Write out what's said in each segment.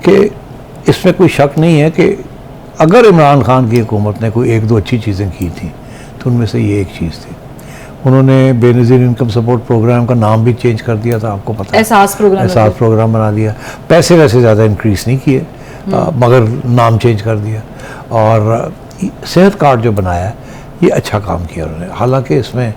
कि इसमें कोई शक नहीं है कि अगर इमरान खान की हुकूमत ने कोई एक दो अच्छी चीज़ें की थी तो उनमें से ये एक चीज़ थी, उन्होंने बेनज़ीर इनकम सपोर्ट प्रोग्राम का नाम भी चेंज कर दिया था, आपको पता है, एहसास प्रोग्राम बना दिया। पैसे वैसे ज़्यादा इंक्रीज़ नहीं किए, मगर नाम चेंज कर दिया। और सेहत कार्ड जो बनाया है ये अच्छा काम किया उन्होंने। हालांकि इसमें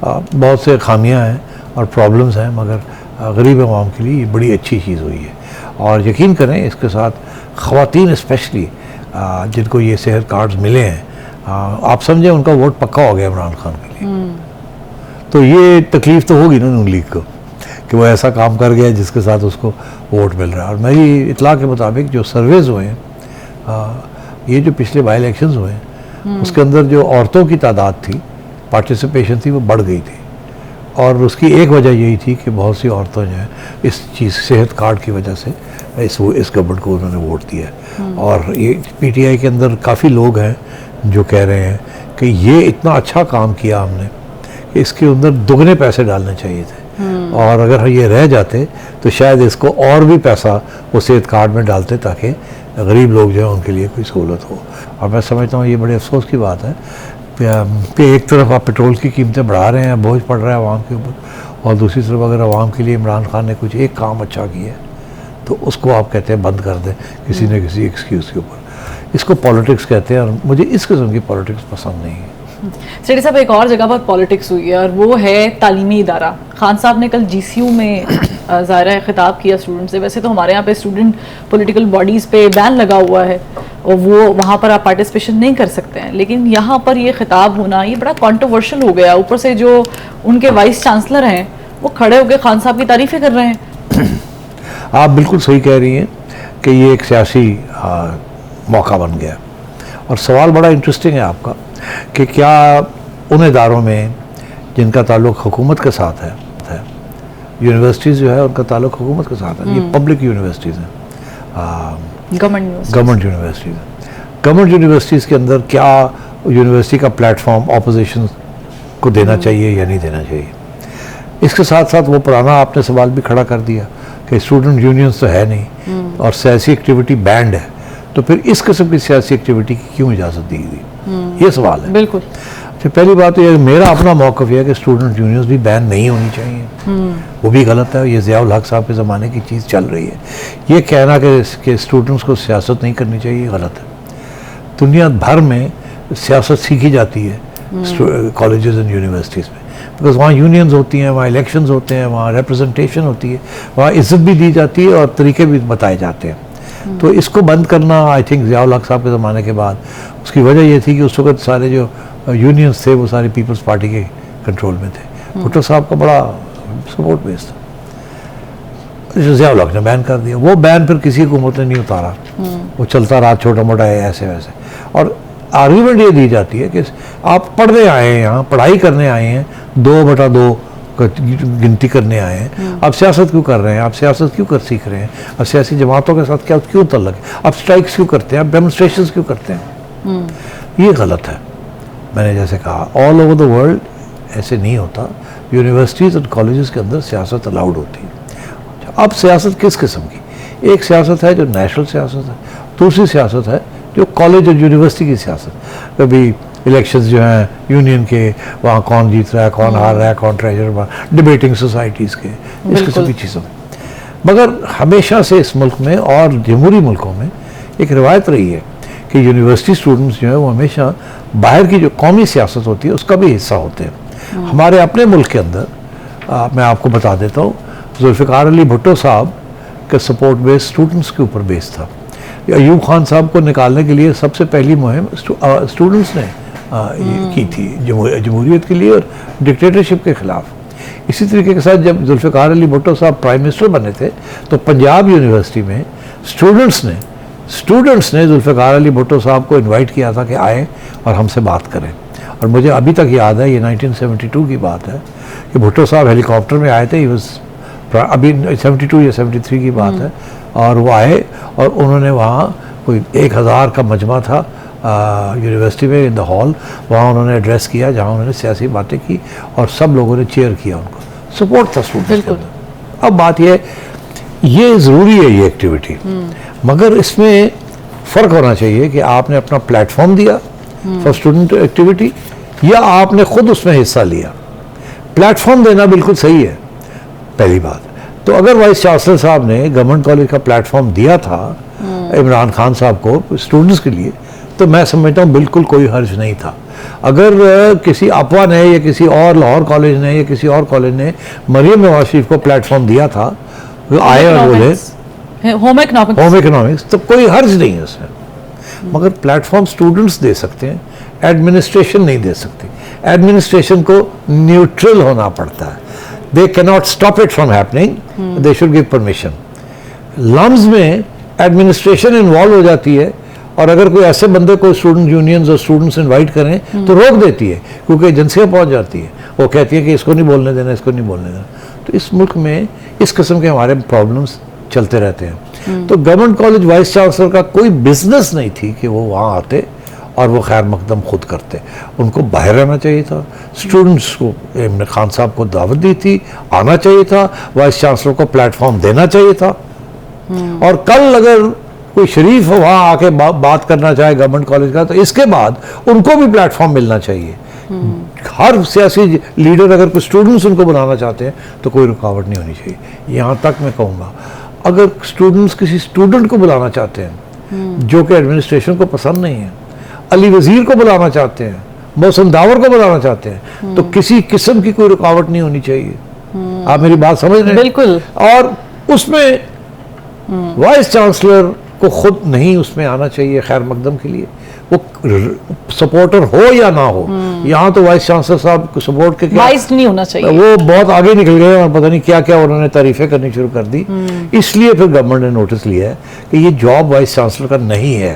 बहुत से खामियां हैं और प्रॉब्लम्स हैं, मगर गरीब आवाम के लिए ये बड़ी अच्छी चीज़ हुई है। और यकीन करें इसके साथ ख़वातीन स्पेशली जिनको ये सेहत कार्ड्स मिले हैं, आप समझें उनका वोट पक्का हो गया इमरान खान के लिए। तो ये तकलीफ़ तो होगी ना नून लीग को कि वो ऐसा काम कर गया जिसके साथ उसको वोट मिल रहा है। और मेरी इतला के मुताबिक जो सर्वेज हुए हैं, ये जो पिछले बाई इलेक्शंस हुए हैं उसके अंदर जो औरतों की तादाद थी, पार्टिसिपेशन थी, वो बढ़ गई थी। और उसकी एक वजह यही थी कि बहुत सी औरतों जो है इस चीज़ सेहत कार्ड की वजह से इस गवर्नमेंट को उन्होंने वोट दिया है। और ये पीटीआई के अंदर काफ़ी लोग हैं जो कह रहे हैं कि ये इतना अच्छा काम किया हमने कि इसके अंदर दुगने पैसे डालने चाहिए थे, और अगर ये रह जाते तो शायद इसको और भी पैसा वो सेहत कार्ड में डालते ताकि गरीब लोग जो है उनके लिए कोई सहूलत हो। और मैं समझता हूँ ये बड़े अफसोस की बात है कि एक तरफ आप पेट्रोल की कीमतें बढ़ा रहे हैं, बोझ पड़ रहा है आवाम के ऊपर, और दूसरी तरफ अगर आवाम के लिए इमरान खान ने कुछ एक काम अच्छा किया है तो उसको आप कहते हैं बंद कर दें किसी न किसी एक्सक्यूज़ के ऊपर। इसको पॉलिटिक्स कहते हैं और मुझे इस किस्म की पॉलिटिक्स पसंद नहीं है। सेठी साहब, एक और जगह पर पॉलिटिक्स हुई है और वो है तालीमी इदारा। खान साहब ने कल जीसीयू में ज़ाहिर खिताब किया स्टूडेंट से। वैसे तो हमारे यहाँ पे स्टूडेंट पॉलिटिकल बॉडीज़ पे बैन लगा हुआ है और वो वहाँ पर आप पार्टिसिपेशन नहीं कर सकते हैं, लेकिन यहाँ पर ये खिताब होना ये बड़ा कंट्रोवर्शियल हो गया। ऊपर से जो उनके वाइस चांसलर हैं वो खड़े होकर खान साहब की तारीफ़ें कर रहे हैं। आप बिल्कुल सही कह रही हैं कि ये एक सियासी मौका बन गया। और सवाल बड़ा इंटरेस्टिंग है आपका कि क्या उन इदारों में जिनका ताल्लुक़ हुकूमत के साथ है, यूनिवर्सिटीज़ जो है उनका ताल्लुक़ हुकूमत के साथ है, ये पब्लिक यूनिवर्सिटीज़ हैं, गवर्नमेंट यूनिवर्सिटीज़ हैं। गवर्नमेंट यूनिवर्सिटीज़ के अंदर क्या यूनिवर्सिटी का प्लेटफॉर्म अपोजिशन को देना चाहिए या नहीं देना चाहिए? इसके साथ साथ वो पुराना आपने सवाल भी खड़ा कर दिया कि स्टूडेंट यूनियंस तो है नहीं और सियासी एक्टिविटी बैंड है, तो फिर इस किस्म की सियासी एक्टिविटी की क्यों इजाज़त दी गई? ये सवाल है। बिल्कुल। तो पहली बात तो ये मेरा अपना मौक़िफ़ है कि स्टूडेंट यूनियंस भी बैन नहीं होनी चाहिए, वो भी गलत है। ये ज़ियाउल हक साहब के ज़माने की चीज़ चल रही है। ये कहना कि स्टूडेंट्स को सियासत नहीं करनी चाहिए, गलत है। दुनिया भर में सियासत सीखी जाती है कॉलेजेस एंड यूनिवर्सिटीज़ में, बिकॉज वहाँ यूनियंस होती हैं, वहाँ इलेक्शंस होते हैं, वहाँ रिप्रेजेंटेशन होती है, वहाँ इज़्ज़त भी दी जाती है और तरीके भी बताए जाते हैं। तो इसको बंद करना, आई थिंक ज़ियाउल हक साहब के ज़माने के बाद उसकी वजह ये थी कि उस वक्त सारे जो यूनियंस थे वो सारे पीपल्स पार्टी के कंट्रोल में थे। भुट्टो साहब का बड़ा सपोर्ट बेस था, ज़ियाउल हक ने बैन कर दिया। वो बैन फिर किसी हुकूमत ने नहीं उतारा, वो चलता रहा छोटा मोटा ऐसे वैसे। और आर्ग्यूमेंट ये दी जाती है कि आप पढ़ने आए हैं, यहाँ पढ़ाई करने आए हैं, 2/2 गिनती करने आए हैं, आप सियासत क्यों कर रहे हैं? आप सियासत क्यों सीख रहे हैं? आप सियासी जमातों के साथ क्यों तल्लक है? आप स्ट्राइक्स क्यों करते हैं? आप डेमोन्स्ट्रेशंस क्यों करते हैं? ये गलत है। मैंने जैसे कहा, ऑल ओवर द वर्ल्ड ऐसे नहीं होता। यूनिवर्सिटीज़ और कॉलेजेस के अंदर सियासत अलाउड होती है। अब सियासत किस किस्म की? एक सियासत है जो नेशनल सियासत है, दूसरी सियासत है जो कॉलेज और यूनिवर्सिटी की सियासत। कभी इलेक्शंस जो हैं यूनियन के, वहाँ कौन जीत रहा है, कौन हार रहा है, कौन ट्रेजर, डिबेटिंग सोसाइटीज़ के, इस किस्म की चीज़ों में। मगर हमेशा से इस मुल्क में और जमहूरी मुल्कों में एक रिवायत रही है कि यूनिवर्सिटी स्टूडेंट्स जो है वो हमेशा बाहर की जो कौमी सियासत होती है उसका भी हिस्सा होते हैं। हमारे अपने मुल्क के अंदर मैं आपको बता देता हूँ, जुल्फ़िकार अली भुट्टो साहब का सपोर्ट बेस स्टूडेंट्स के ऊपर बेस था। अयूब खान साहब को निकालने के लिए सबसे पहली मुहिम स्टूडेंट्स ने की थी जमहूरियत के लिए और डिक्टेटरशिप के ख़िलाफ़। इसी तरीके के साथ जब जुल्फ़िकार अली भुट्टो साहब प्राइम मिनिस्टर बने थे तो पंजाब यूनिवर्सिटी में स्टूडेंट्स ने जुल्फ़िकार अली भुट्टो साहब को इनवाइट किया था कि आए और हमसे बात करें। और मुझे अभी तक याद है, ये 1972 की बात है कि भुट्टो साहब हेलीकॉप्टर में आए थे। अभी 72 या 73 की बात है। और वो आए और उन्होंने वहाँ कोई 1000 का मजमा था यूनिवर्सिटी में इन द हॉल, वहाँ उन्होंने एड्रेस किया जहाँ उन्होंने सियासी बातें की और सब लोगों ने चेयर किया, उनको सपोर्ट था स्टूडेंट्स के अंदर। अब बात यह ये ज़रूरी है ये एक्टिविटी, मगर इसमें फ़र्क होना चाहिए कि आपने अपना प्लेटफॉर्म दिया फॉर स्टूडेंट एक्टिविटी या आपने खुद उसमें हिस्सा लिया। प्लेटफॉर्म देना बिल्कुल सही है, पहली बात। तो अगर वाइस चांसलर साहब ने गवर्नमेंट कॉलेज का प्लेटफॉर्म दिया था इमरान खान साहब को स्टूडेंट्स के लिए, तो मैं समझता हूँ बिल्कुल कोई हर्ज नहीं था। अगर किसी अपवा ने या किसी और लाहौर कॉलेज ने या किसी और कॉलेज ने मरियम नवाज शरीफ को प्लेटफॉर्म दिया था, वो आए और बोले होम इकोनॉमिक्स, तो कोई हर्ज नहीं है उसमें। मगर प्लेटफॉर्म स्टूडेंट्स दे सकते हैं, एडमिनिस्ट्रेशन नहीं दे सकती। एडमिनिस्ट्रेशन को न्यूट्रल होना पड़ता है, they can not stop it from happening, they should give permission. LUMS में एडमिनिस्ट्रेशन इन्वॉल्व हो जाती है, और अगर कोई ऐसे बंदे को स्टूडेंट यूनियंस और स्टूडेंट्स इनवाइट करें तो रोक देती है, क्योंकि एजेंसियां पहुंच जाती है, वो कहती है कि इसको नहीं बोलने देना, इसको नहीं बोलने देना। तो इस मुल्क में इस किस्म के हमारे प्रॉब्लम्स चलते रहते हैं। तो गवर्नमेंट कॉलेज वाइस चांसलर का कोई बिजनेस नहीं थी कि वो वहाँ आते और वो खैर मकदम खुद करते। उनको बाहर रहना चाहिए था, स्टूडेंट्स को इमरान खान साहब को दावत दी थी, आना चाहिए था, वाइस चांसलर को प्लेटफॉर्म देना चाहिए था। और कल अगर कोई शरीफ वहाँ आके बात करना चाहे गवर्नमेंट कॉलेज का, तो इसके बाद उनको भी प्लेटफॉर्म मिलना चाहिए। हर सियासी लीडर अगर कोई स्टूडेंट्स उनको बुलाना चाहते हैं तो कोई रुकावट नहीं होनी चाहिए। यहाँ तक मैं कहूँगा, अगर स्टूडेंट्स किसी स्टूडेंट को बुलाना चाहते हैं जो कि एडमिनिस्ट्रेशन को पसंद नहीं है, अली वजीर को बुलाना चाहते हैं, मौसम दावर को बुलाना चाहते हैं, तो किसी किस्म की कोई रुकावट नहीं होनी चाहिए। आप मेरी बात समझ रहे हैं? बिल्कुल। और उसमें वाइस चांसलर को खुद नहीं उसमें आना चाहिए खैर मकदम के लिए, वो सपोर्टर हो या ना हो। यहाँ तो वाइस चांसलर साहब को सपोर्ट के नहीं होना चाहिए, वो बहुत आगे निकल गए और पता नहीं क्या क्या उन्होंने तारीफें करनी शुरू कर दी। इसलिए फिर गवर्नमेंट ने नोटिस लिया है कि ये जॉब वाइस चांसलर का नहीं है,